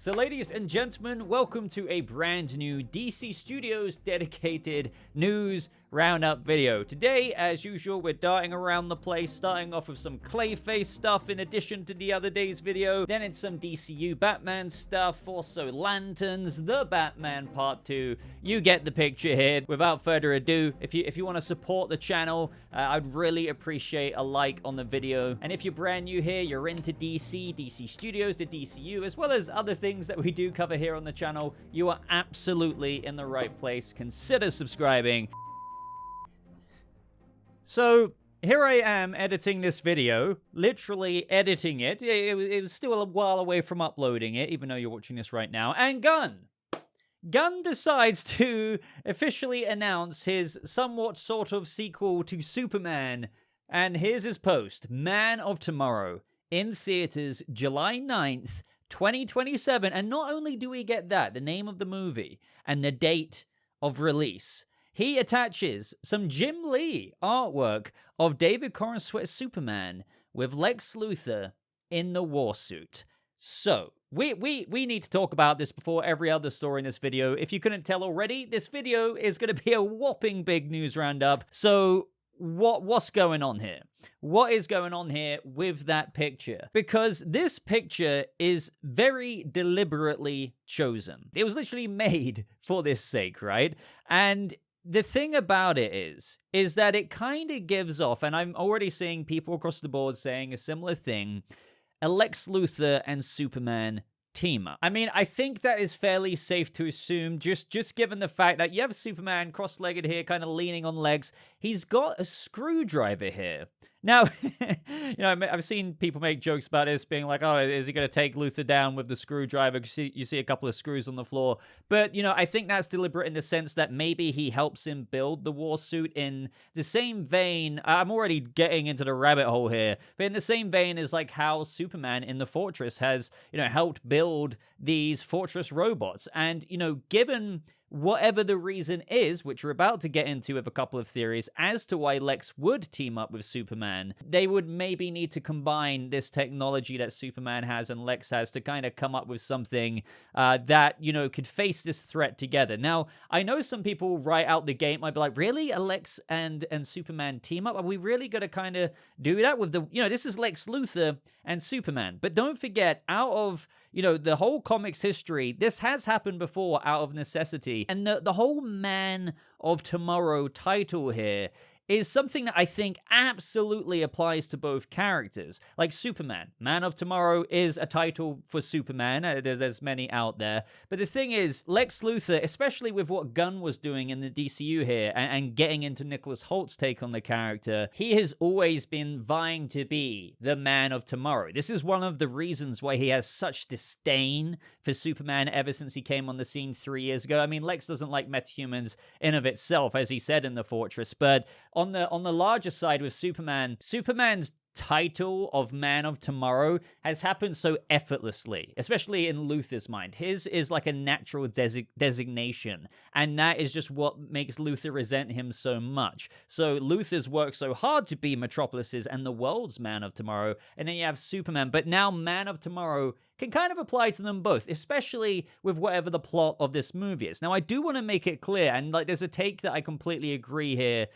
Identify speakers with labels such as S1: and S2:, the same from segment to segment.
S1: So ladies and gentlemen, welcome to a brand new DC Studios dedicated news roundup video. Today, as usual, we're darting around the place, starting off with some Clayface stuff in addition to the other day's video. Then it's some DCU Batman stuff, also Lanterns, The Batman Part 2. You get the picture here. Without further ado, if you want to support the channel, I'd really appreciate a like on the video. And if you're brand new here, you're into DC, DC Studios, the DCU, as well as other things that we do cover here on the channel, you are absolutely in the right place. Consider subscribing. So, here I am editing this video, literally editing it. It was still a while away from uploading it, even though you're watching this right now. And Gunn decides to officially announce his somewhat sort of sequel to Superman. And here's his post. Man of Tomorrow, in theaters July 9th, 2027. And not only do we get that, the name of the movie, and the date of release, he attaches some Jim Lee artwork of David Corenswet's Superman with Lex Luthor in the Warsuit. So, we need to talk about this before every other story in this video. If you couldn't tell already, this video is going to be a whopping big news roundup. So, what's going on here? What is going on here with that picture? Because this picture is very deliberately chosen. It was literally made for this sake, right? And the thing about it is that it kind of gives off, and I'm already seeing people across the board saying a similar thing, a Lex Luthor and Superman team up. I mean, I think that is fairly safe to assume, just given the fact that you have Superman cross-legged here, kind of leaning on legs. He's got a screwdriver here. Now, you know, I've seen people make jokes about this, being like, oh, is he going to take Luthor down with the screwdriver? You see a couple of screws on the floor. But, you know, I think that's deliberate in the sense that maybe he helps him build the Warsuit in the same vein. I'm already getting into the rabbit hole here. But in the same vein as, like, how Superman in the Fortress has, you know, helped build these Fortress robots. And, you know, given whatever the reason is, which we're about to get into with a couple of theories as to why Lex would team up with Superman, they would maybe need to combine this technology that Superman has and Lex has to kind of come up with something that, you know, could face this threat together. Now, I know some people right out the gate might be like, really? A Lex and Superman team up? Are we really going to kind of do that with the, you know, this is Lex Luthor and Superman. But don't forget, out of, you know, the whole comics history, this has happened before out of necessity. And the whole Man of Tomorrow title here is something that I think absolutely applies to both characters. Like Superman, Man of Tomorrow is a title for Superman. There's many out there. But the thing is, Lex Luthor, especially with what Gunn was doing in the DCU here and getting into Nicholas Holt's take on the character, he has always been vying to be the Man of Tomorrow. This is one of the reasons why he has such disdain for Superman ever since he came on the scene 3 years ago. I mean, Lex doesn't like metahumans in of itself, as he said in the Fortress, but on the larger side with Superman, Superman's title of Man of Tomorrow has happened so effortlessly, especially in Luthor's mind. His is like a natural designation, and that is just what makes Luthor resent him so much. So Luthor's worked so hard to be Metropolis's and the world's Man of Tomorrow, and then you have Superman, but now Man of Tomorrow can kind of apply to them both, especially with whatever the plot of this movie is. Now, I do want to make it clear, and like there's a take that I completely agree here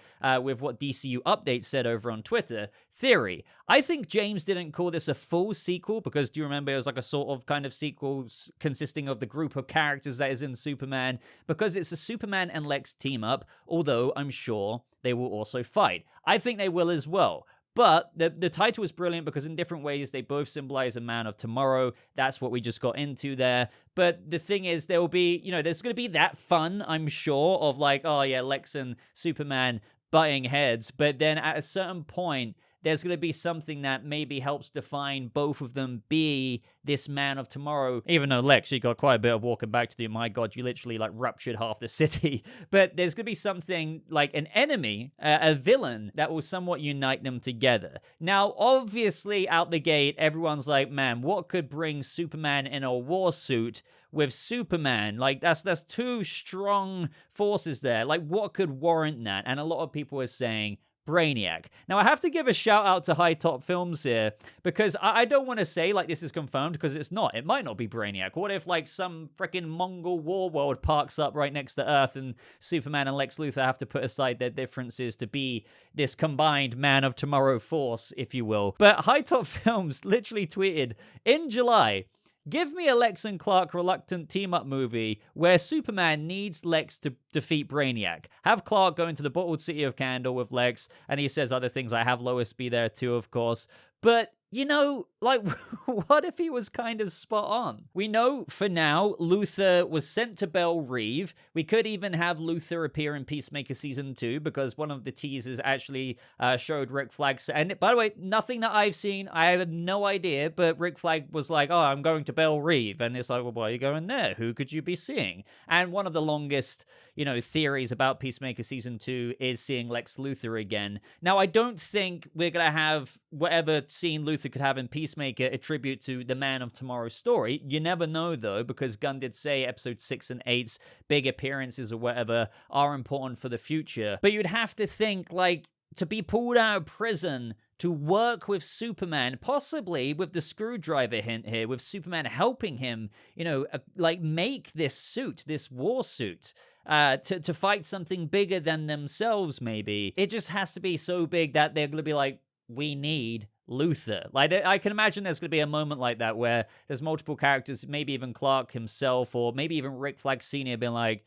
S1: with what DCU Update said over on Twitter. Theory. I think James didn't call this a full sequel because, do you remember, it was like a sort of kind of sequel consisting of the group of characters that is in Superman, because it's a Superman and Lex team up, although I'm sure they will also fight. I think they will as well. But the title is brilliant because in different ways, they both symbolize a Man of Tomorrow. That's what we just got into there. But the thing is, there will be, you know, there's going to be that fun, I'm sure, of like, oh yeah, Lex and Superman butting heads. But then at a certain point, there's going to be something that maybe helps define both of them be this Man of Tomorrow. Even though Lex, you got quite a bit of walking back to do. My God, you literally like ruptured half the city. But there's going to be something like an enemy, a villain that will somewhat unite them together. Now, obviously, out the gate, everyone's like, man, what could bring Superman in a Warsuit with Superman? Like, that's two strong forces there. Like, what could warrant that? And a lot of people are saying Brainiac. Now, I have to give a shout out to High Top Films here, because I don't want to say, like, this is confirmed, because it's not. It might not be Brainiac. What if, like, some freaking Mongol war world parks up right next to Earth, and Superman and Lex Luthor have to put aside their differences to be this combined Man of Tomorrow force, if you will. But High Top Films literally tweeted, in July, give me a Lex and Clark reluctant team-up movie where Superman needs Lex to defeat Brainiac. Have Clark go into the bottled city of Kandor with Lex, and he says other things. I have Lois be there too, of course. But, you know, like, what if he was kind of spot on? We know, for now, Luthor was sent to Belle Reve. We could even have Luthor appear in Peacemaker Season 2, because one of the teasers actually showed Rick Flag. And, by the way, nothing that I've seen, I have no idea, but Rick Flag was like, oh, I'm going to Belle Reve. And it's like, well, why are you going there? Who could you be seeing? And one of the longest, you know, theories about Peacemaker Season 2 is seeing Lex Luthor again. Now, I don't think we're going to have whatever scene Luthor could have in Peacemaker attribute to the Man of Tomorrow story. You never know, though, because Gunn did say episode 6 and 8's big appearances or whatever are important for the future. But you'd have to think, like, to be pulled out of prison to work with Superman, possibly with the screwdriver hint here, with Superman helping him, you know, like, make this suit, this Warsuit, to fight something bigger than themselves, maybe. It just has to be so big that they're going to be like, we need Luthor. Like, I can imagine there's going to be a moment like that where there's multiple characters, maybe even Clark himself, or maybe even Rick Flag Sr. being like,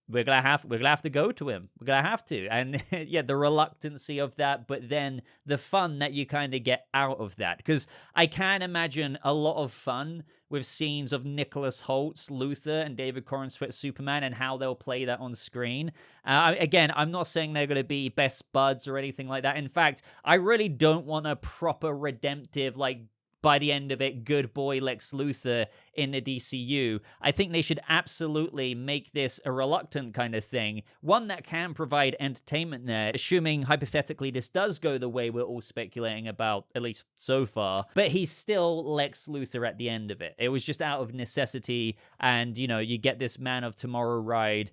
S1: we're gonna have to go to him. We're gonna have to. And yeah, the reluctancy of that, but then the fun that you kind of get out of that. Because I can imagine a lot of fun with scenes of Nicholas Holt's Luthor and David Corenswet's Superman and how they'll play that on screen. Again, I'm not saying they're going to be best buds or anything like that. In fact, I really don't want a proper redemptive, like, by the end of it, good boy Lex Luthor in the DCU. I think they should absolutely make this a reluctant kind of thing, one that can provide entertainment there, assuming hypothetically this does go the way we're all speculating about, at least so far. But he's still Lex Luthor at the end of it. It was just out of necessity, and, you know, you get this Man of Tomorrow ride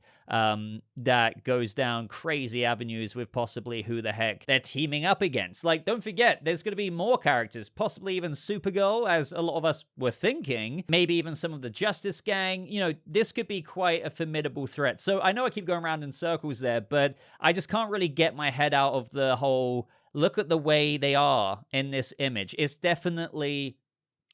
S1: that goes down crazy avenues with possibly who the heck they're teaming up against. Like, don't forget, there's going to be more characters, possibly even Supergirl, as a lot of us were thinking, maybe even some of the Justice Gang. You know, this could be quite a formidable threat. So I know I keep going around in circles there, but I just can't really get my head out of the whole, look at the way they are in this image. It's definitely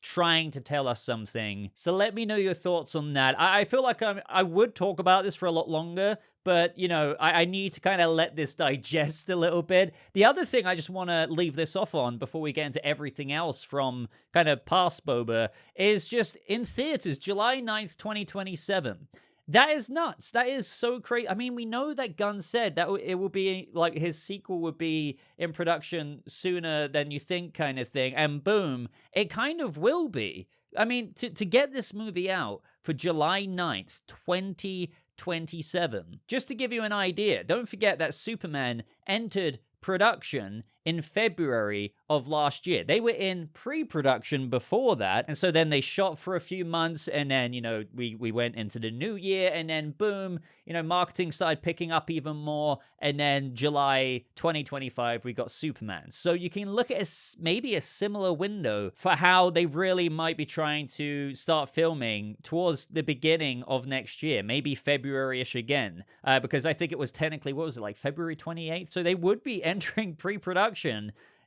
S1: trying to tell us something. So let me know your thoughts on that. I feel like I would talk about this for a lot longer, but, you know, I need to kind of let this digest a little bit. The other thing I just want to leave this off on before we get into everything else from kind of past Boba is just in theaters, July 9th, 2027. That is nuts. That is so crazy. I mean, we know that Gunn said that it will be, like, his sequel would be in production sooner than you think kind of thing. And boom, it kind of will be. I mean, to get this movie out for July 9th, 2027, just to give you an idea, don't forget that Superman entered production in February of last year. They were in pre-production before that, and so then they shot for a few months, and then, you know, we went into the new year, and then boom, you know, marketing started picking up even more, and then July 2025, we got Superman. So you can look at maybe a similar window for how they really might be trying to start filming towards the beginning of next year, maybe February-ish again, because I think it was technically, what was it, like February 28th? So they would be entering pre-production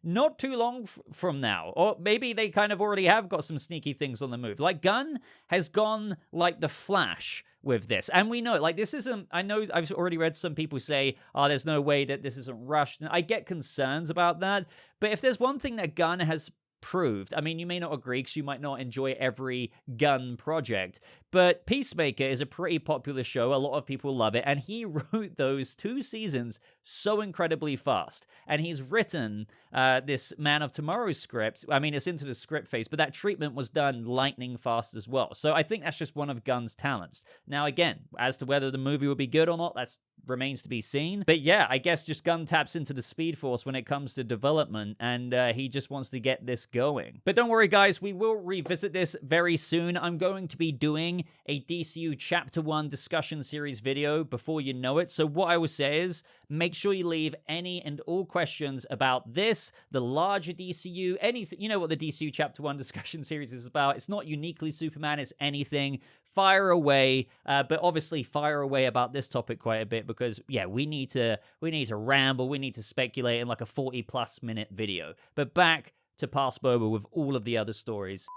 S1: not too long from now. Or maybe they kind of already have got some sneaky things on the move. Like, Gunn has gone like the Flash with this. And we know, like, this isn't, I know I've already read some people say, oh, there's no way that this isn't rushed. And I get concerns about that. But if there's one thing that Gunn has proved, I mean, you may not agree because you might not enjoy every Gunn project, but Peacemaker is a pretty popular show. A lot of people love it, and he wrote those 2 seasons so incredibly fast. And he's written this Man of Tomorrow script. I mean, it's into the script phase, but that treatment was done lightning fast as well. So I think that's just one of Gunn's talents. Now, again, as to whether the movie will be good or not, that's remains to be seen. But yeah, I guess just Gunn taps into the Speed Force when it comes to development, and he just wants to get this going. But don't worry, guys, we will revisit this very soon. I'm going to be doing having a DCU Chapter 1 discussion series video before you know it. So what I would say is, make sure you leave any and all questions about this, the larger DCU, anything. You know what the DCU Chapter 1 discussion series is about. It's not uniquely Superman, it's anything. Fire away, but obviously fire away about this topic quite a bit because, yeah, we need to ramble, we need to speculate in like a 40-plus minute video. But back to Past Boba with all of the other stories.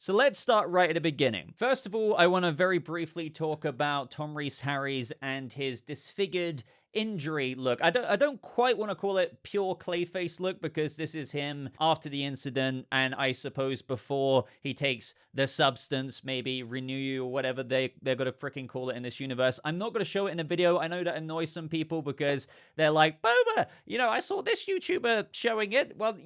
S1: So let's start right at the beginning. First of all, I want to very briefly talk about Tom Rees-Harris and his disfigured injury look. I don't quite want to call it pure Clayface look because this is him after the incident and I suppose before he takes the substance, maybe renew you or whatever they're going to freaking call it in this universe. I'm not going to show it in a video. I know that annoys some people because they're like, Boba, I saw this YouTuber showing it. Well,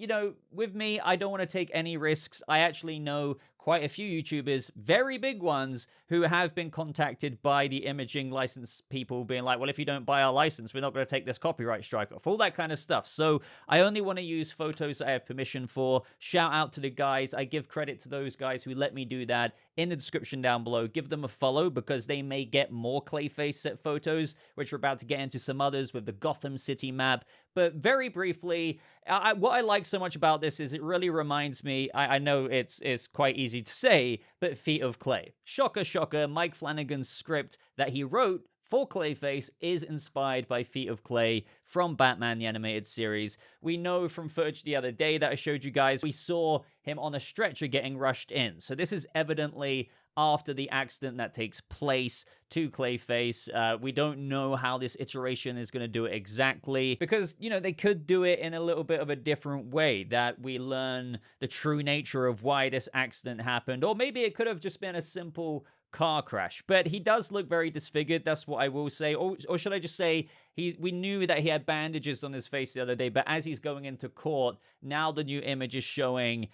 S1: with me, I don't want to take any risks. I actually know quite a few YouTubers, very big ones, who have been contacted by the imaging license people being like, well, if you don't buy our license, we're not going to take this copyright strike off, all that kind of stuff. So I only want to use photos that I have permission for. Shout out to the guys. I give credit to those guys who let me do that in the description down below. Give them a follow because they may get more Clayface set photos, which we're about to get into some others with the Gotham City map. But very briefly, what I like so much about this is it really reminds me, I know it's quite easy to say, but Feet of Clay. Shocker, shocker, Mike Flanagan's script that he wrote for Clayface is inspired by Feet of Clay from Batman the Animated Series. We know from footage the other day that I showed you guys, we saw him on a stretcher getting rushed in. So this is evidently after the accident that takes place to Clayface. We don't know how this iteration is going to do it exactly because, they could do it in a little bit of a different way that we learn the true nature of why this accident happened. Or maybe it could have just been a simple car crash, but he does look very disfigured. That's what I will say. Or should I just say we knew that he had bandages on his face the other day, but as he's going into court, now the new image is showing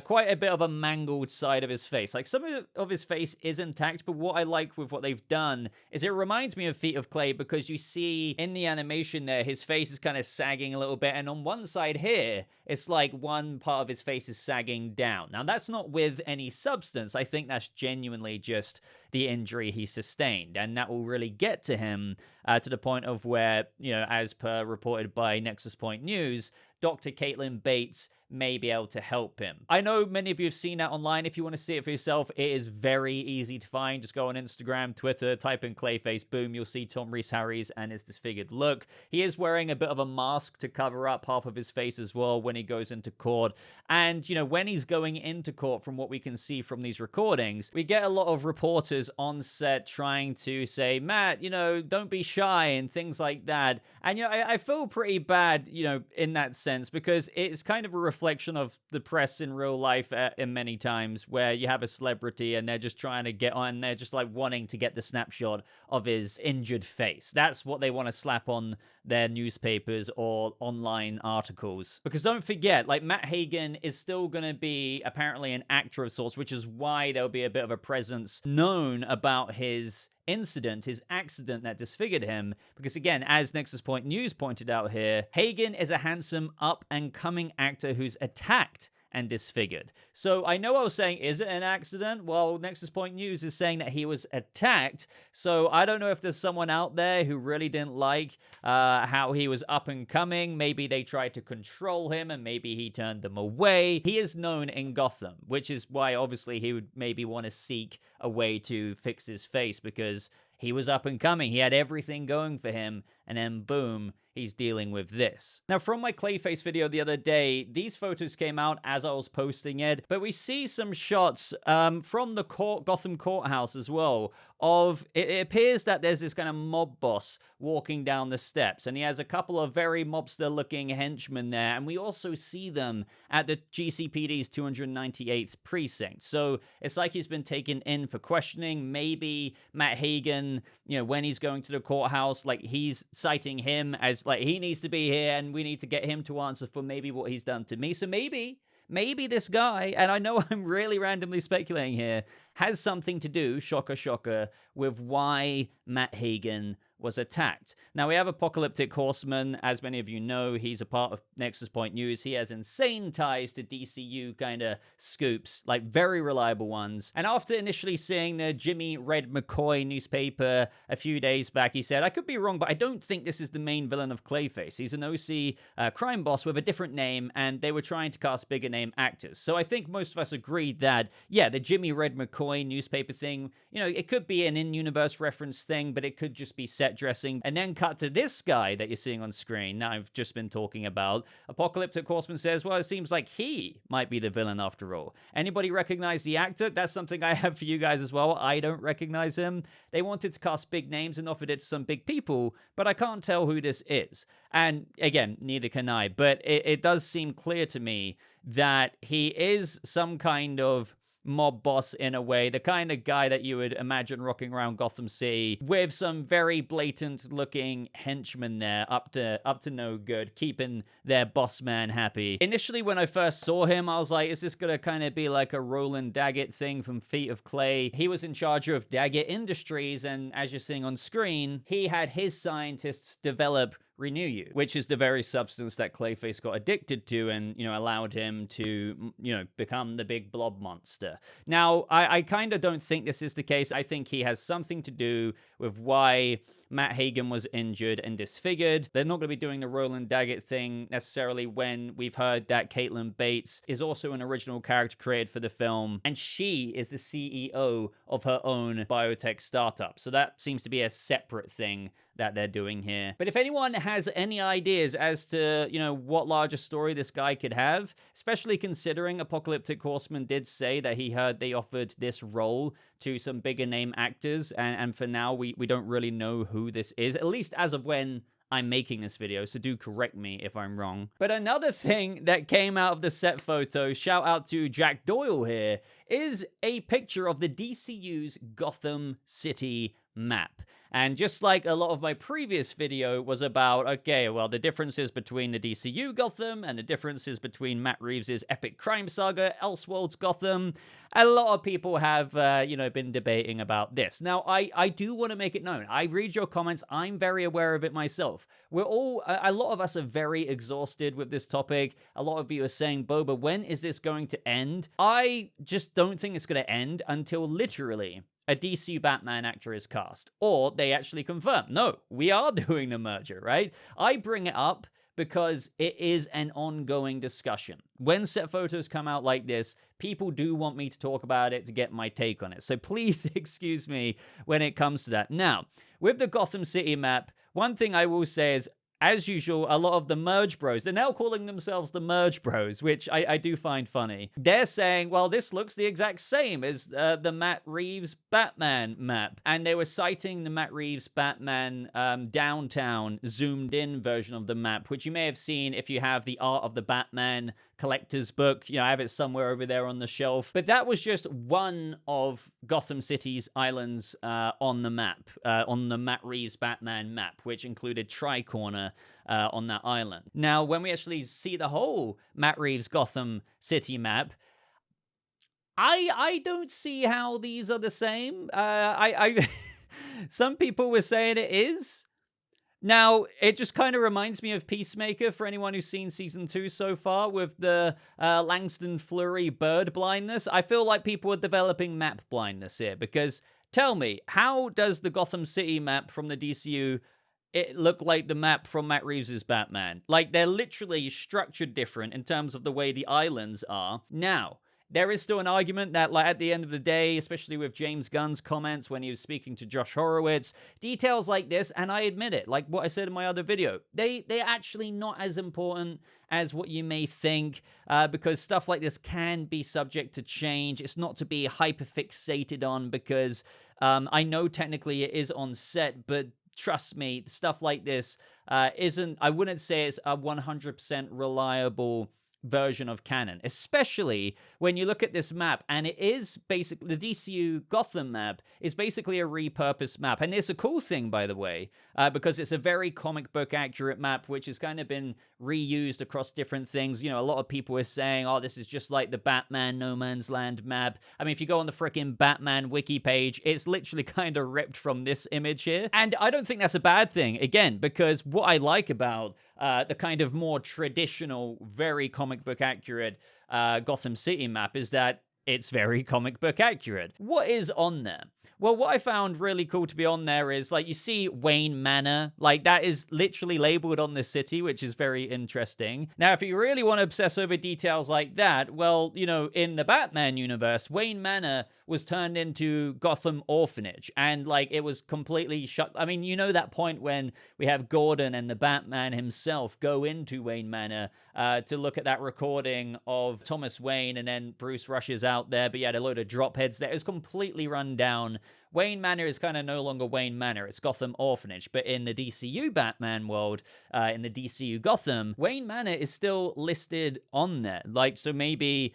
S1: quite a bit of a mangled side of his face. Like some of his face is intact, but what I like with what they've done is it reminds me of Feet of Clay because you see in the animation there, his face is kind of sagging a little bit, and on one side here, it's like one part of his face is sagging down. Now that's not with any substance. I think that's genuinely just the injury he sustained, and that will really get to him to the point of where, as per reported by Nexus Point News, Dr. Caitlin Bates may be able to help him. I know many of you have seen that online. If you want to see it for yourself, it is very easy to find. Just go on Instagram, Twitter, type in Clayface, boom, you'll see Tom Rees-Harris and his disfigured look. He is wearing a bit of a mask to cover up half of his face as well when he goes into court. And, when he's going into court, from what we can see from these recordings, we get a lot of reporters on set trying to say, Matt, don't be shy and things like that. And, I feel pretty bad, in that sense, because it's kind of a reflection of the press in real life in many times where you have a celebrity and they're just trying to get on, they're just like wanting to get the snapshot of his injured face. That's what they want to slap on their newspapers or online articles. Because don't forget, like Matt Hagen is still going to be apparently an actor of sorts, which is why there'll be a bit of a presence known about his incident, his accident that disfigured him. Because again, as Nexus Point News pointed out here, Hagen is a handsome up-and-coming actor who's attacked and disfigured. So I know I was saying, is it an accident? Well, Nexus Point News is saying that he was attacked. So I don't know if there's someone out there who really didn't like how he was up and coming. Maybe they tried to control him and maybe he turned them away. He is known in Gotham, which is why obviously he would maybe want to seek a way to fix his face because he was up and coming. He had everything going for him. And then boom, he's dealing with this. Now, from my Clayface video the other day, these photos came out as I was posting it, but we see some shots from the Gotham courthouse as well of, it appears that there's this kind of mob boss walking down the steps, and he has a couple of very mobster-looking henchmen there, and we also see them at the GCPD's 298th precinct. So it's like he's been taken in for questioning. Maybe Matt Hagen, when he's going to the courthouse, like he's citing him as like he needs to be here and we need to get him to answer for maybe what he's done to me. So maybe this guy, and I know I'm really randomly speculating here, has something to do, shocker, shocker, with why Matt Hagen was attacked. Now, we have Apocalyptic Horseman. As many of you know, he's a part of Nexus Point News. He has insane ties to DCU kind of scoops, like very reliable ones. And after initially seeing the Jimmy Red McCoy newspaper a few days back, he said, I could be wrong, but I don't think this is the main villain of Clayface. He's an OC crime boss with a different name, and they were trying to cast bigger name actors. So I think most of us agreed that, yeah, the Jimmy Red McCoy newspaper thing, you know, it could be an in-universe reference thing, but it could just be set dressing. And then cut to this guy that you're seeing on screen that I've just been talking about. Apocalyptic Horseman says, well, it seems like he might be the villain after all. Anybody recognize the actor? That's something I have for you guys as well. I don't recognize him. They wanted to cast big names and offered it to some big people, but I can't tell who this is. And again, neither can I, but it does seem clear to me that he is some kind of mob boss in a way, the kind of guy that you would imagine rocking around Gotham City with some very blatant looking henchmen there up to no good, keeping their boss man happy. Initially, when I first saw him, I was like, is this gonna kind of be like a Roland Daggett thing from Feet of Clay? He was in charge of Daggett Industries, and as you're seeing on screen, he had his scientists develop Renew You, which is the very substance that Clayface got addicted to and, you know, allowed him to, you know, become the big blob monster. Now, I kind of don't think this is the case. I think he has something to do with why Matt Hagen was injured and disfigured. They're not going to be doing the Roland Daggett thing necessarily when we've heard that Caitlin Bates is also an original character created for the film, and she is the CEO of her own biotech startup. So that seems to be a separate thing that they're doing here. But if anyone has any ideas as to, you know, what larger story this guy could have, especially considering Apocalyptic Horseman did say that he heard they offered this role to some bigger name actors, and for now we don't really know who this is, at least as of when I'm making this video, so do correct me if I'm wrong. But another thing that came out of the set photo, shout out to Jack Doyle here, is a picture of the DCU's Gotham City map. And just like a lot of my previous video was about, okay, well, the differences between the DCU Gotham and the differences between Matt Reeves' epic crime saga, Elseworlds Gotham, a lot of people have, you know, been debating about this. Now, I do want to make it known. I read your comments. I'm very aware of it myself. We're all, a lot of us are very exhausted with this topic. A lot of you are saying, Boba, when is this going to end? I just don't think it's going to end until literally a DCU Batman actor is cast, or they actually confirm, no, we are doing the merger, right? I bring it up because it is an ongoing discussion. When set photos come out like this, people do want me to talk about it to get my take on it. So please excuse me when it comes to that. Now, with the Gotham City map, one thing I will say is, as usual, a lot of the Merge Bros, they're now calling themselves the Merge Bros, which I do find funny. They're saying, well, this looks the exact same as the Matt Reeves Batman map. And they were citing the Matt Reeves Batman downtown zoomed in version of the map, which you may have seen if you have the Art of the Batman collector's book. You know, I have it somewhere over there on the shelf. But that was just one of Gotham City's islands on the map, on the Matt Reeves Batman map, which included Tri-Corner on that island. Now, when we actually see the whole Matt Reeves Gotham City map, I don't see how these are the same. Some people were saying it is. Now, it just kind of reminds me of Peacemaker, for anyone who's seen Season 2 so far, with the Langston Fleury bird blindness. I feel like people are developing map blindness here, because tell me, how does the Gotham City map from the DCU it look like the map from Matt Reeves' Batman? Like, they're literally structured different in terms of the way the islands are. Now, there is still an argument that, like, at the end of the day, especially with James Gunn's comments when he was speaking to Josh Horowitz, details like this, and I admit it, like what I said in my other video, they're actually not as important as what you may think, because stuff like this can be subject to change. It's not to be hyperfixated on, because I know technically it is on set, but trust me, stuff like this isn't, I wouldn't say it's a 100% reliable version of canon, especially when you look at this map, and it is basically the DCU Gotham map is basically a repurposed map. And it's a cool thing, by the way, because it's a very comic book accurate map, which has kind of been reused across different things. You know, a lot of people are saying, oh, this is just like the Batman No Man's Land map. I mean, if you go on the freaking Batman wiki page, it's literally kind of ripped from this image here. And I don't think that's a bad thing, again, because what I like about the kind of more traditional, very comic book accurate Gotham City map is that it's very comic book accurate. What is on there? Well, what I found really cool to be on there is, like, you see Wayne Manor. Like, that is literally labeled on the city, which is very interesting. Now, if you really want to obsess over details like that, well, you know, in the Batman universe, Wayne Manor was turned into Gotham Orphanage, and, like, it was completely shut. I mean, you know that point when we have Gordon and the Batman himself go into Wayne Manor to look at that recording of Thomas Wayne, and then Bruce rushes out there, but you had a load of drop heads there. It was completely run down. Wayne Manor is kind of no longer Wayne Manor. It's Gotham Orphanage. But in the DCU Batman world, in the DCU Gotham, Wayne Manor is still listed on there. Like, so maybe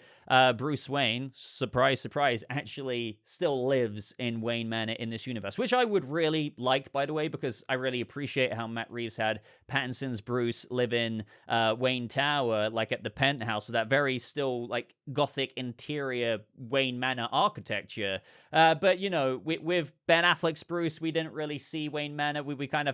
S1: Bruce Wayne, surprise, surprise, actually still lives in Wayne Manor in this universe, which I would really like, by the way, because I really appreciate how Matt Reeves had Pattinson's Bruce live in Wayne Tower, like at the penthouse, with that very still, like, gothic interior Wayne Manor architecture. But, you know, with Ben Affleck's Bruce, we didn't really see Wayne Manor.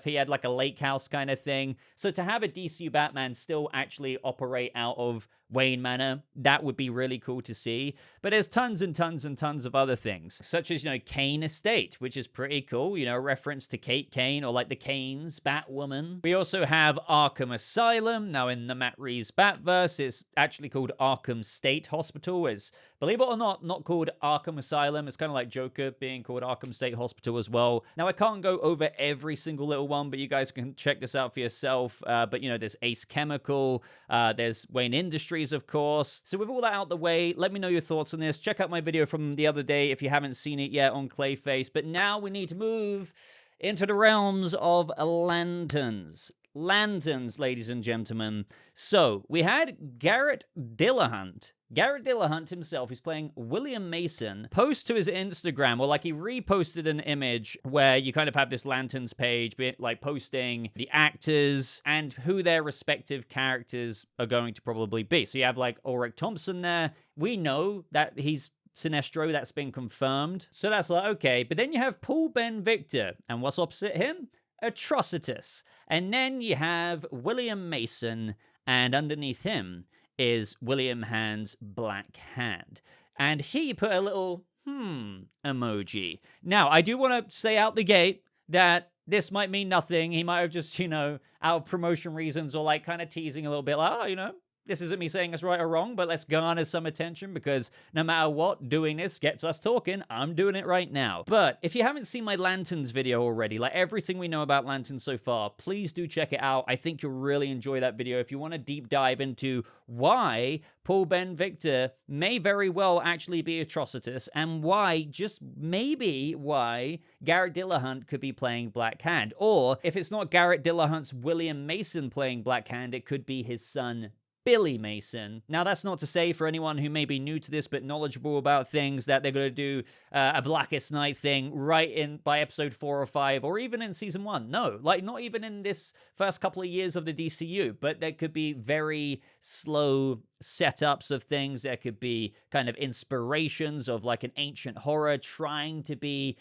S1: He had like a lake house kind of thing. So to have a DCU Batman still actually operate out of Wayne Manor, that would be really cool to see. But there's tons and tons and tons of other things, such as, you know, Kane Estate, which is pretty cool, you know, a reference to Kate Kane, or like the Kanes, Batwoman. We also have Arkham Asylum. Now, in the Matt Reeves Batverse, it's actually called Arkham State Hospital. It's, believe it or not called Arkham Asylum. It's kind of like Joker being called Arkham State Hospital as well. Now, I can't go over every single little one, but you guys can check this out for yourself. But, you know, there's Ace Chemical, there's Wayne Industries, of course. So with all that out the way, let me know your thoughts on this. Check out my video from the other day if you haven't seen it yet on Clayface. But now we need to move into the realms of lanterns. Lanterns, ladies and gentlemen. So we had Garrett Dillahunt. Garrett Dillahunt himself, who's playing William Mason, post to his Instagram, or like he reposted an image where you kind of have this Lanterns page, like posting the actors and who their respective characters are going to probably be. So you have like Ulrich Thompson there. We know that he's Sinestro, that's been confirmed. So that's like, okay. But then you have Paul Ben Victor, and what's opposite him? Atrocitus. And then you have William Mason, and underneath him is William Hand's Black Hand. And he put a little emoji. Now, I do want to say out the gate that this might mean nothing. He might have just, you know, out of promotion reasons, or like kind of teasing a little bit, like, oh, you know, this isn't me saying it's right or wrong, but let's garner some attention, because no matter what, doing this gets us talking. I'm doing it right now. But if you haven't seen my Lanterns video already, like everything we know about Lanterns so far, please do check it out. I think you'll really enjoy that video if you want to deep dive into why Paul Ben Victor may very well actually be Atrocitus, and why, just maybe why, Garrett Dillahunt could be playing Black Hand. Or if it's not Garrett Dillahunt's William Mason playing Black Hand, it could be his son, Billy Mason. Now, that's not to say, for anyone who may be new to this but knowledgeable about things, that they're going to do a Blackest Night thing right in by episode 4 or 5, or even in season 1. No, like not even in this first couple of years of the DCU, but there could be very slow setups of things. There could be kind of inspirations of like an ancient horror trying to be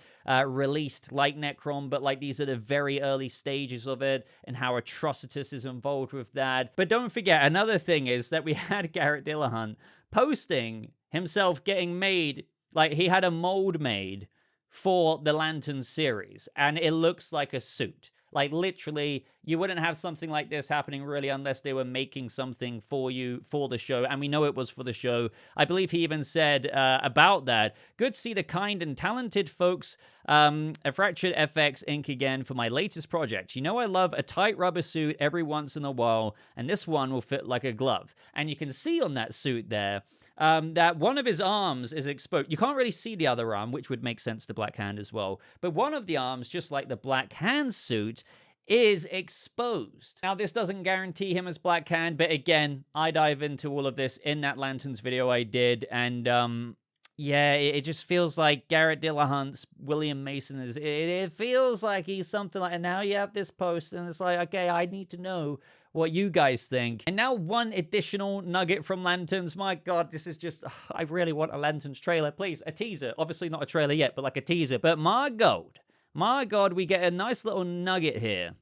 S1: released like Necron, but like these are the very early stages of it, and how Atrocitus is involved with that. But don't forget, another thing is that we had Garrett Dillahunt posting himself getting made, like he had a mold made for the Lantern series, and it looks like a suit. Like, literally, you wouldn't have something like this happening, really, unless they were making something for you for the show. And we know it was for the show. I believe he even said about that, good to see the kind and talented folks at Fractured FX Inc. again for my latest project. You know I love a tight rubber suit every once in a while, and this one will fit like a glove. And you can see on that suit there that one of his arms is exposed. You can't really see the other arm, which would make sense to Black Hand as well. But one of the arms, just like the Black Hand suit, is exposed. Now, this doesn't guarantee him as Black Hand, but again, I dive into all of this in that Lanterns video I did, and yeah, it just feels like Garrett Dillahunt's William Mason is, it feels like he's something like, and now you have this post, and it's like, okay, I need to know what you guys think. And now one additional nugget from Lanterns. My God, this is just, I really want a Lanterns trailer. Please, a teaser. Obviously not a trailer yet, but like a teaser. But my God, we get a nice little nugget here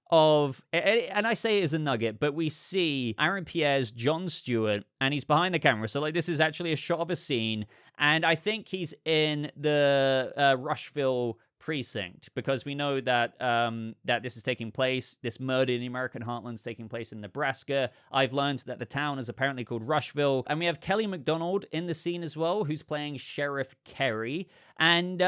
S1: of, and I say it as a nugget, but we see Aaron Pierre's Jon Stewart, and he's behind the camera. So, like, this is actually a shot of a scene, and I think he's in the Rushville precinct, because we know that that this is taking place, this murder in the American heartland is taking place in Nebraska. I've learned that the town is apparently called Rushville, and we have Kelly MacDonald in the scene as well, who's playing Sheriff Kerry. And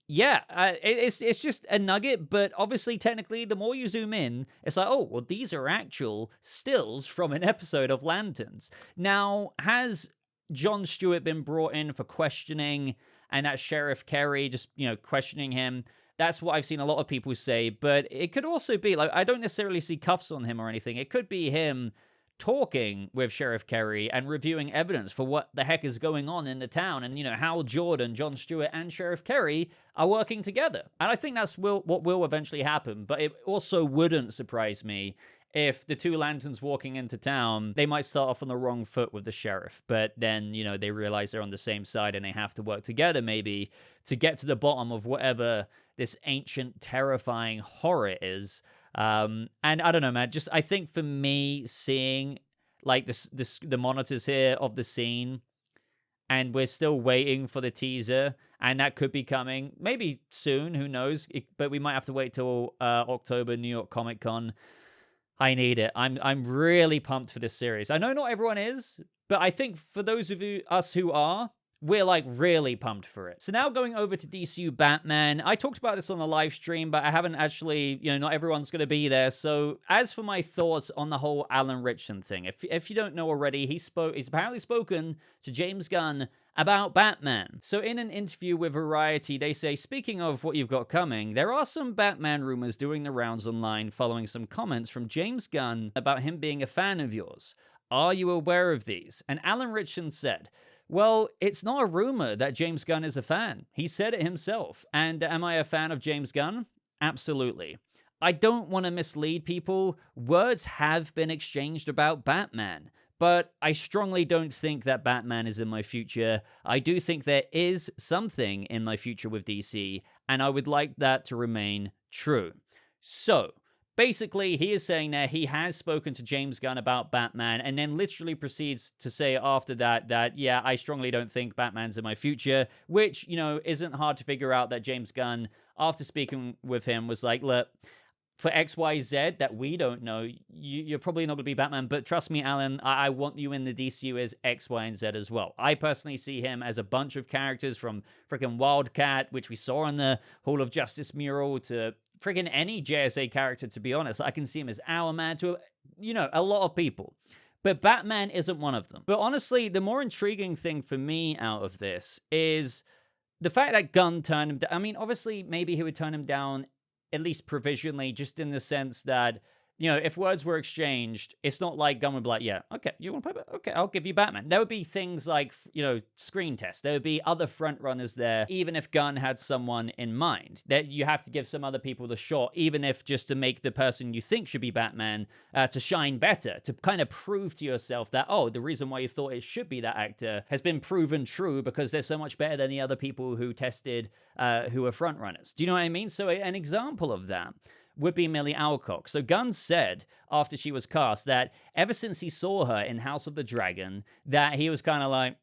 S1: yeah, it's just a nugget, but obviously, technically, the more you zoom in, it's like, oh, well, these are actual stills from an episode of Lanterns. Now, has Jon Stewart been brought in for questioning, and that Sheriff Kerry, just, you know, questioning him? That's what I've seen a lot of people say, but it could also be, like, I don't necessarily see cuffs on him or anything. It could be him talking with Sheriff Kerry and reviewing evidence for what the heck is going on in the town, and, you know, how Jordan, Jon Stewart, and Sheriff Kerry are working together. And I think that's what will eventually happen, but it also wouldn't surprise me if the two Lanterns walking into town, they might start off on the wrong foot with the sheriff, but then, you know, they realize they're on the same side and they have to work together maybe to get to the bottom of whatever this ancient, terrifying horror is. And I don't know, man, just, I think for me, seeing like the monitors here of the scene, and we're still waiting for the teaser, and that could be coming maybe soon, who knows, but we might have to wait till October, New York Comic Con. I need it. I'm really pumped for this series. I know not everyone is, but I think for those of us who are, we're like really pumped for it. So now going over to DCU Batman. I talked about this on the live stream, but I haven't actually, you know, not everyone's going to be there. So as for my thoughts on the whole Alan Ritchson thing, if you don't know already, he's apparently spoken to James Gunn about Batman. So in an interview with Variety, they say, speaking of what you've got coming, there are some Batman rumors doing the rounds online following some comments from James Gunn about him being a fan of yours. Are you aware of these? And Alan Ritchson said, well, it's not a rumor that James Gunn is a fan. He said it himself. And am I a fan of James Gunn? Absolutely. I don't want to mislead people. Words have been exchanged about Batman, but I strongly don't think that Batman is in my future. I do think there is something in my future with DC, and I would like that to remain true. So, basically, he is saying that he has spoken to James Gunn about Batman, and then literally proceeds to say after that, yeah, I strongly don't think Batman's in my future, which, you know, isn't hard to figure out that James Gunn, after speaking with him, was like, look, for X, Y, Z that we don't know, you're probably not going to be Batman, but trust me, Alan, I want you in the DCU as X, Y, and Z as well. I personally see him as a bunch of characters, from freaking Wildcat, which we saw on the Hall of Justice mural, to friggin' any JSA character, to be honest. I can see him as Hourman, to, you know, a lot of people. But Batman isn't one of them. But honestly, the more intriguing thing for me out of this is the fact that Gunn turned him down. I mean, obviously, maybe he would turn him down, at least provisionally, just in the sense that, you know, if words were exchanged, it's not like Gunn would be like, yeah, okay, you want to play Batman? Okay, I'll give you Batman. There would be things like, you know, screen tests. There would be other front runners there, even if Gunn had someone in mind. That you have to give some other people the shot, even if just to make the person you think should be Batman to shine better, to kind of prove to yourself that, oh, the reason why you thought it should be that actor has been proven true because they're so much better than the other people who tested, who were front runners. Do you know what I mean? So an example of that would be Millie Alcock. So Gunn said, after she was cast, that ever since he saw her in House of the Dragon, that he was kind of like,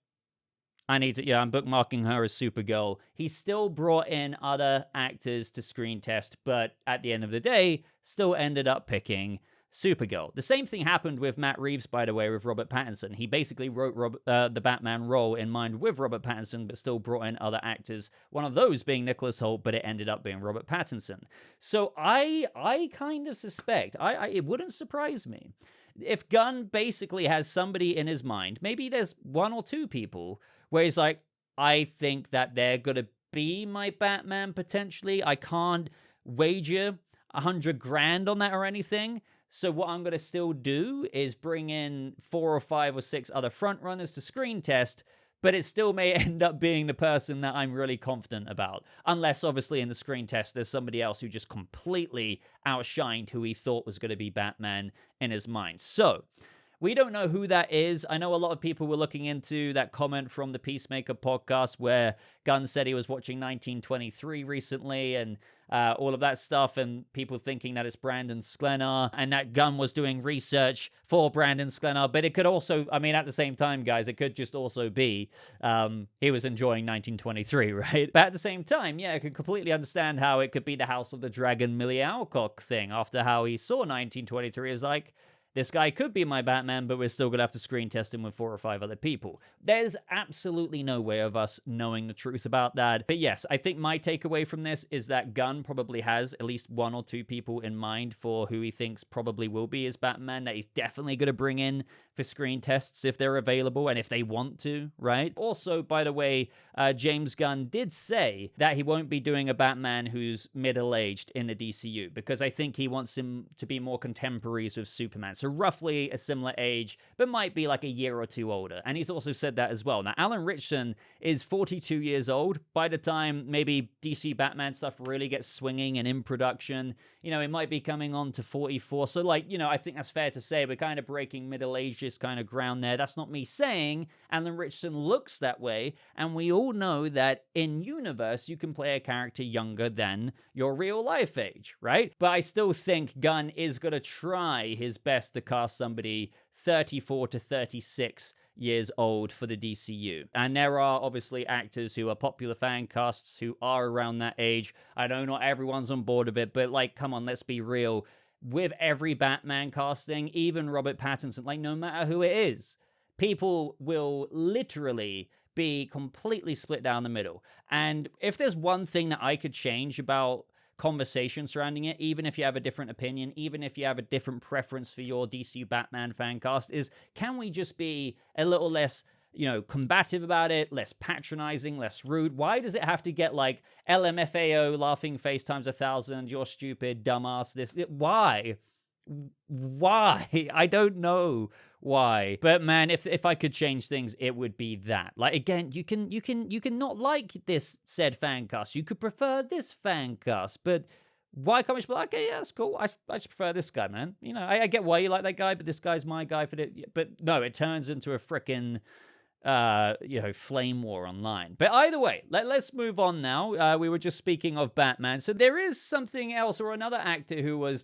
S1: I'm bookmarking her as Supergirl. He still brought in other actors to screen test, but at the end of the day, still ended up picking Supergirl. The same thing happened with Matt Reeves, by the way, with Robert Pattinson. He basically wrote the Batman role in mind with Robert Pattinson, but still brought in other actors. One of those being Nicholas Hoult, but it ended up being Robert Pattinson. So I kind of suspect, it wouldn't surprise me if Gunn basically has somebody in his mind. Maybe there's one or two people where he's like, I think that they're going to be my Batman potentially. I can't wager. 100 grand on that or anything. So what I'm going to still do is bring in 4 or 5 or 6 other frontrunners to screen test, but it still may end up being the person that I'm really confident about. Unless, obviously, in the screen test, there's somebody else who just completely outshined who he thought was going to be Batman in his mind. So we don't know who that is. I know a lot of people were looking into that comment from the Peacemaker podcast where Gunn said he was watching 1923 recently and all of that stuff, and people thinking that it's Brandon Sklenar and that Gunn was doing research for Brandon Sklenar. But it could also, I mean, at the same time, guys, it could just also be he was enjoying 1923, right? But at the same time, yeah, I could completely understand how it could be the House of the Dragon Millie Alcock thing after how he saw 1923 as like, this guy could be my Batman, but we're still going to have to screen test him with 4 or 5 other people. There's absolutely no way of us knowing the truth about that. But yes, I think my takeaway from this is that Gunn probably has at least 1 or 2 people in mind for who he thinks probably will be his Batman, that he's definitely going to bring in for screen tests if they're available and if they want to, right? Also, by the way, James Gunn did say that he won't be doing a Batman who's middle-aged in the DCU because I think he wants him to be more contemporaries with Superman. So roughly a similar age, but might be like a year or 2 older. And he's also said that as well. Now, Alan Ritchson is 42 years old. By the time maybe DC Batman stuff really gets swinging and in production, you know, it might be coming on to 44. So, like, you know, I think that's fair to say we're kind of breaking middle ages kind of ground there. That's not me saying Alan Ritchson looks that way. And we all know that in universe, you can play a character younger than your real life age, right? But I still think Gunn is going to try his best to cast somebody 34 to 36 years old for the DCU. And there are obviously actors who are popular fan casts who are around that age. I know not everyone's on board with it, but like, come on, let's be real. With every Batman casting, even Robert Pattinson, like no matter who it is, people will literally be completely split down the middle. And if there's one thing that I could change about conversation surrounding it, even if you have a different opinion, even if you have a different preference for your DCU Batman fan cast, is can we just be a little less, you know, combative about it, less patronizing, less rude? Why does it have to get like LMFAO, laughing face times 1,000, you're stupid, dumbass, this, why? I don't know why. But man, if I could change things, it would be that. Like, again, you can not like this said fan cast. You could prefer this fan cast, but why can't we just be like, okay, yeah, that's cool. I just prefer this guy, man. You know, I get why you like that guy, but this guy's my guy for it. But no, it turns into a frickin' you know, flame war online. But either way, let's move on now. We were just speaking of Batman. So there is something else, or another actor who was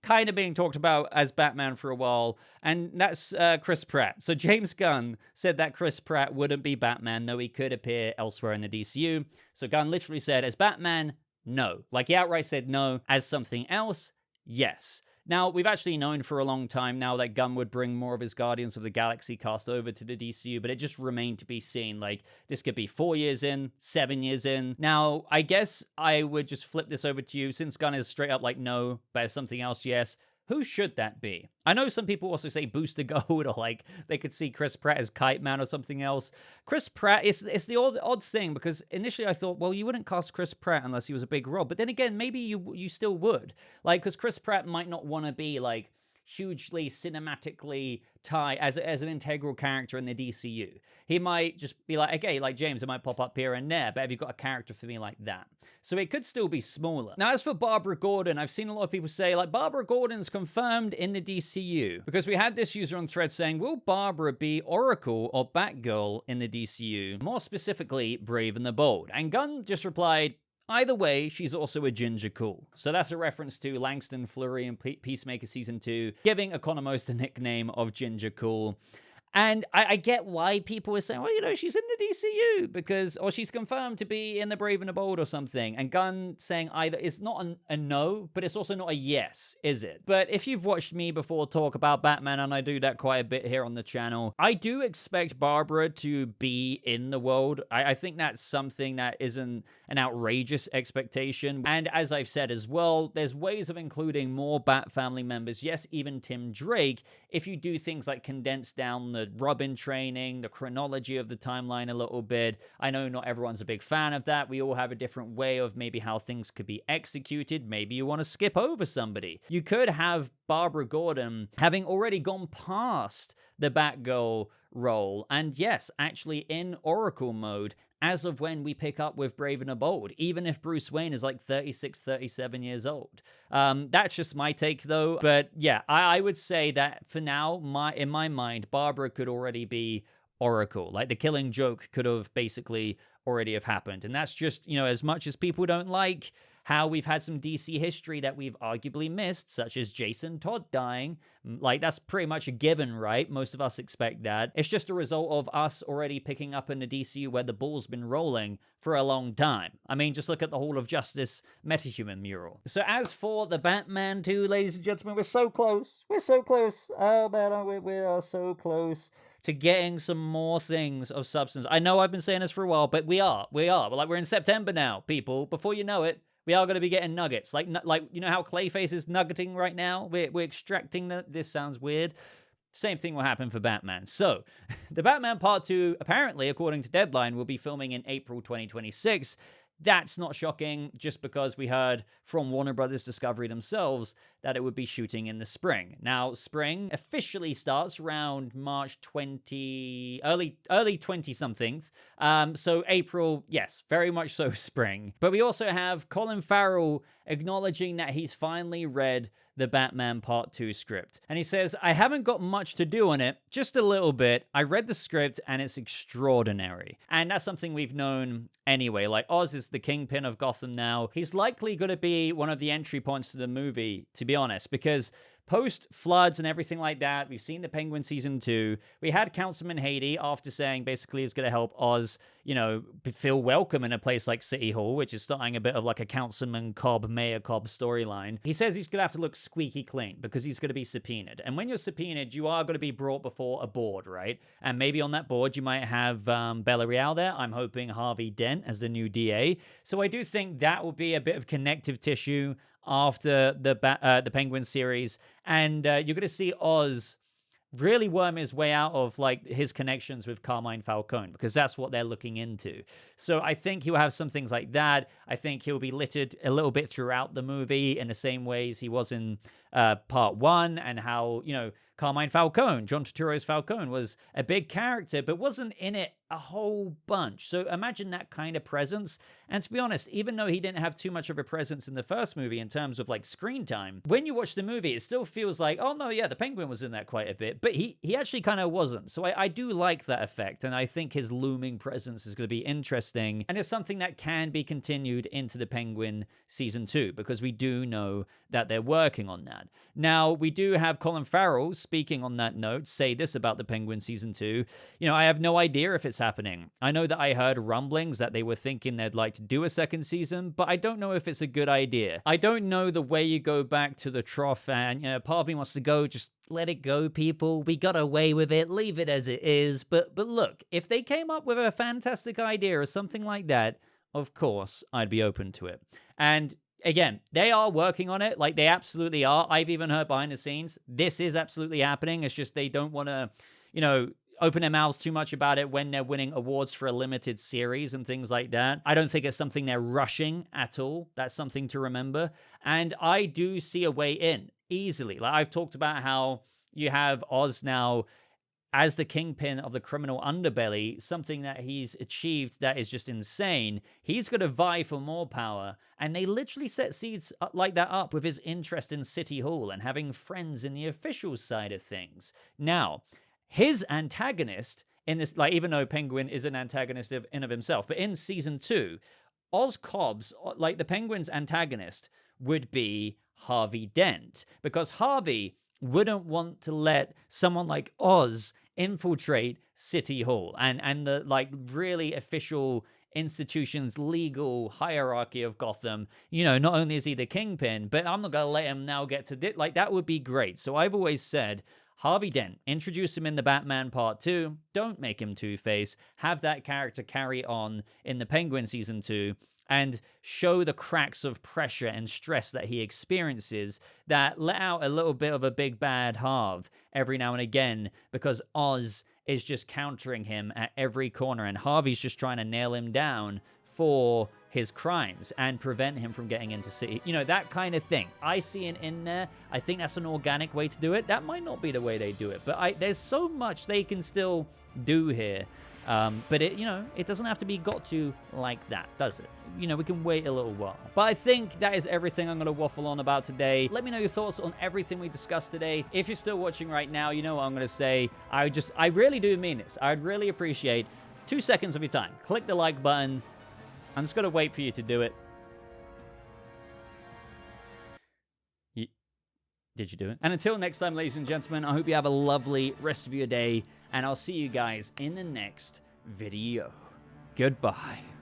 S1: kind of being talked about as Batman for a while, and that's Chris Pratt. So James Gunn said that Chris Pratt wouldn't be Batman, though he could appear elsewhere in the DCU. So Gunn literally said, as Batman, no. Like, he outright said no. As something else, yes. Now, we've actually known for a long time now that Gunn would bring more of his Guardians of the Galaxy cast over to the DCU, but it just remained to be seen. Like, this could be 4 years in, 7 years in. Now, I guess I would just flip this over to you, since Gunn is straight up like, no, but as something else, yes. Who should that be? I know some people also say Booster Gold, or like they could see Chris Pratt as Kite Man or something else. Chris Pratt, it's the odd thing, because initially I thought, well, you wouldn't cast Chris Pratt unless he was a big role. But then again, maybe you still would. Like, because Chris Pratt might not want to be like hugely cinematically tie as an integral character in the DCU. He might just be like, okay, like James, it might pop up here and there, but have you got a character for me like that? So it could still be smaller. Now, as for Barbara Gordon, I've seen a lot of people say, like, Barbara Gordon's confirmed in the DCU, because we had this user on Thread saying, will Barbara be Oracle or Batgirl in the DCU? More specifically, Brave and the Bold. And Gunn just replied, either way, she's also a Ginger Cool. So that's a reference to Langston Fleury in Peacemaker Season 2, giving Economos the nickname of Ginger Cool. And I get why people are saying, well, you know, she's in the DCU, or she's confirmed to be in the Brave and the Bold or something. And Gunn saying either, it's not a no, but it's also not a yes, is it? But if you've watched me before talk about Batman, and I do that quite a bit here on the channel, I do expect Barbara to be in the world. I think that's something that isn't an outrageous expectation. And as I've said as well, there's ways of including more Bat family members, yes, even Tim Drake, if you do things like condense down the the Robin training, the chronology of the timeline a little bit. I know not everyone's a big fan of that. We all have a different way of maybe how things could be executed. Maybe you want to skip over somebody. You could have Barbara Gordon having already gone past the Batgirl role, and yes, actually in Oracle mode as of when we pick up with Brave and the Bold, even if Bruce Wayne is like 36, 37 years old. That's just my take, though. But yeah, I would say that for now, in my mind, Barbara could already be Oracle. Like, the Killing Joke could have basically already have happened. And that's just, as much as people don't like how we've had some DC history that we've arguably missed, such as Jason Todd dying. Like, that's pretty much a given, right? Most of us expect that. It's just a result of us already picking up in the DCU where the ball's been rolling for a long time. I mean, just look at the Hall of Justice Metahuman mural. So as for the Batman 2, ladies and gentlemen, we're so close. We're so close. Oh, man, we are so close to getting some more things of substance. I know I've been saying this for a while, but we are. We're in September now, people. Before you know it, we are going to be getting nuggets. Like you know how Clayface is nuggeting right now? We're extracting this sounds weird. Same thing will happen for Batman. So, the Batman Part 2, apparently, according to Deadline, will be filming in April 2026. That's not shocking, just because we heard from Warner Brothers Discovery themselves that it would be shooting in the spring. Now, spring officially starts around March 20, early 20-something. So April, yes, very much so spring. But we also have Colin Farrell acknowledging that he's finally read the Batman Part 2 script. And he says, I haven't got much to do on it, just a little bit. I read the script and it's extraordinary. And that's something we've known anyway. Like, Oz is the kingpin of Gotham now. He's likely going to be one of the entry points to the movie, to be honest, because post-floods and everything like that, we've seen the Penguin Season 2. We had Councilman Haiti after saying basically it's going to help Oz, feel welcome in a place like City Hall, which is starting a bit of like a Councilman Cobb, Mayor Cobb storyline. He says he's going to have to look squeaky clean because he's going to be subpoenaed. And when you're subpoenaed, you are going to be brought before a board, right? And maybe on that board, you might have Bella Real there. I'm hoping Harvey Dent as the new DA. So I do think that will be a bit of connective tissue after the Penguin series, and you're going to see Oz really worm his way out of like his connections with Carmine Falcone, because that's what they're looking into. So I think he'll have some things like that. I think he'll be littered a little bit throughout the movie in the same ways he was in Part 1, and how, Carmine Falcone, John Turturro's Falcone, was a big character, but wasn't in it a whole bunch. So imagine that kind of presence. And to be honest, even though he didn't have too much of a presence in the first movie in terms of like screen time, when you watch the movie, it still feels like, oh no, yeah, the Penguin was in that quite a bit, but he actually kind of wasn't. So I do like that effect, and I think his looming presence is going to be interesting, and it's something that can be continued into the Penguin Season 2, because we do know that they're working on that. Now, we do have Colin Farrell, speaking on that note, say this about the Penguin Season 2. I have no idea if it's happening. I know that I heard rumblings that they were thinking they'd like to do a second season, but I don't know if it's a good idea. I don't know the way you go back to the trough, and part of me wants to go, just let it go, people. We got away with it. Leave it as it is. But look, if they came up with a fantastic idea or something like that, of course, I'd be open to it. And again, they are working on it. Like, they absolutely are. I've even heard behind the scenes, this is absolutely happening. It's just they don't want to, open their mouths too much about it when they're winning awards for a limited series and things like that. I don't think it's something they're rushing at all. That's something to remember. And I do see a way in easily. Like, I've talked about how you have Oz now as the kingpin of the criminal underbelly, something that he's achieved that is just insane. He's going to vie for more power, and they literally set seeds like that up with his interest in City Hall and having friends in the official side of things. Now, his antagonist in this, like, even though Penguin is an antagonist in of himself, but in Season 2, Oz Cobb's, like, the Penguin's antagonist would be Harvey Dent, because Harvey wouldn't want to let someone like Oz infiltrate City Hall and the, like, really official institution's legal hierarchy of Gotham. Not only is he the kingpin, but I'm not going to let him now get to this. Like, that would be great. So I've always said, Harvey Dent, introduce him in the Batman Part 2. Don't make him Two-Face. Have that character carry on in the Penguin Season 2 and show the cracks of pressure and stress that he experiences that let out a little bit of a big bad Harv every now and again, because Oz is just countering him at every corner, and Harvey's just trying to nail him down for his crimes and prevent him from getting into city. You know, that kind of thing. I see it in there. I think that's an organic way to do it. That might not be the way they do it, but there's so much they can still do here. But it, you know, it doesn't have to be got to like that, does it? You know, we can wait a little while. But I think that is everything I'm going to waffle on about today. Let me know your thoughts on everything we discussed today. If you're still watching right now, you know what I'm going to say. I really do mean this. I'd really appreciate 2 seconds of your time. Click the like button. I'm just going to wait for you to do it. Did you do it? And until next time, ladies and gentlemen, I hope you have a lovely rest of your day, and I'll see you guys in the next video. Goodbye.